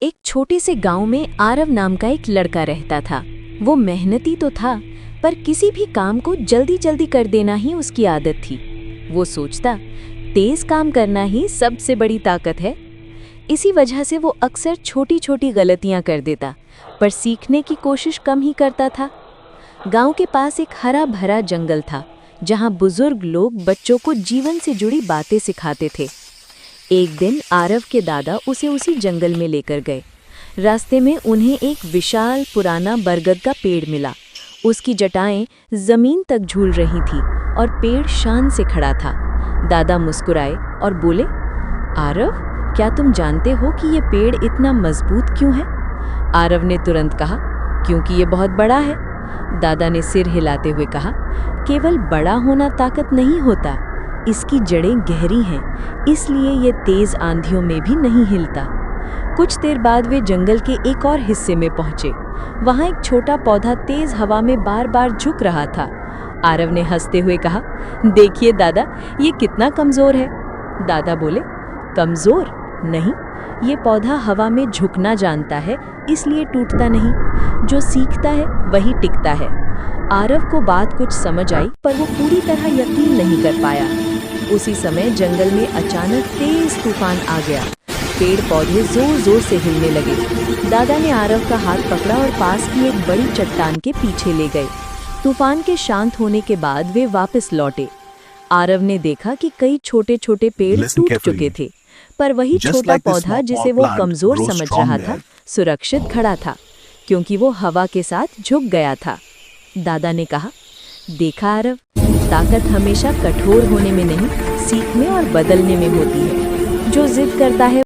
एक छोटे से गांव में आरव नाम का एक लड़का रहता था। वो मेहनती तो था, पर किसी भी काम को जल्दी जल्दी कर देना ही उसकी आदत थी। वो सोचता, तेज काम करना ही सबसे बड़ी ताकत है। इसी वजह से वो अक्सर छोटी छोटी गलतियां कर देता, पर सीखने की कोशिश कम ही करता था। गांव के पास एक हरा भरा जंगल था, जहां बुजुर्ग लोग बच्चों को जीवन से जुड़ी बातें सिखाते थे। एक दिन आरव के दादा उसे उसी जंगल में लेकर गए। रास्ते में उन्हें एक विशाल पुराना बरगद का पेड़ मिला। उसकी जटाएं जमीन तक झूल रही थी और पेड़ शान से खड़ा था। दादा मुस्कुराए और बोले, आरव, क्या तुम जानते हो कि ये पेड़ इतना मजबूत क्यों है? आरव ने तुरंत कहा, क्योंकि ये बहुत बड़ा है। दादा ने सिर हिलाते हुए कहा, केवल बड़ा होना ताकत नहीं होता, इसकी जड़ें गहरी हैं, इसलिए ये तेज आंधियों में भी नहीं हिलता। कुछ देर बाद वे जंगल के एक और हिस्से में पहुंचे। वहां एक छोटा पौधा तेज हवा में बार बार झुक रहा था। आरव ने हंसते हुए कहा, देखिए दादा, ये कितना कमजोर है। दादा बोले, कमजोर नहीं, ये पौधा हवा में झुकना जानता है, इसलिए टूटता नहीं। जो सीखता है वही टिकता है। आरव को बात कुछ समझ आई, पर वो पूरी तरह यकीन नहीं कर पाया। उसी समय जंगल में अचानक तेज तूफान आ गया। पेड़ पौधे जोर जोर से हिलने लगे। दादा ने आरव का हाथ पकड़ा और पास की एक बड़ी चट्टान के पीछे ले गए। तूफान के शांत होने के बाद वे वापस लौटे। आरव ने देखा कि कई छोटे छोटे पेड़ टूट चुके थे, पर वही छोटा पौधा जिसे वो कमजोर समझ रहा था, सुरक्षित खड़ा था, क्योंकि वो हवा के साथ झुक गया था। दादा ने कहा, देखा आरव, ताकत हमेशा कठोर होने में नहीं, सीखने और बदलने में होती है। जो जिद करता है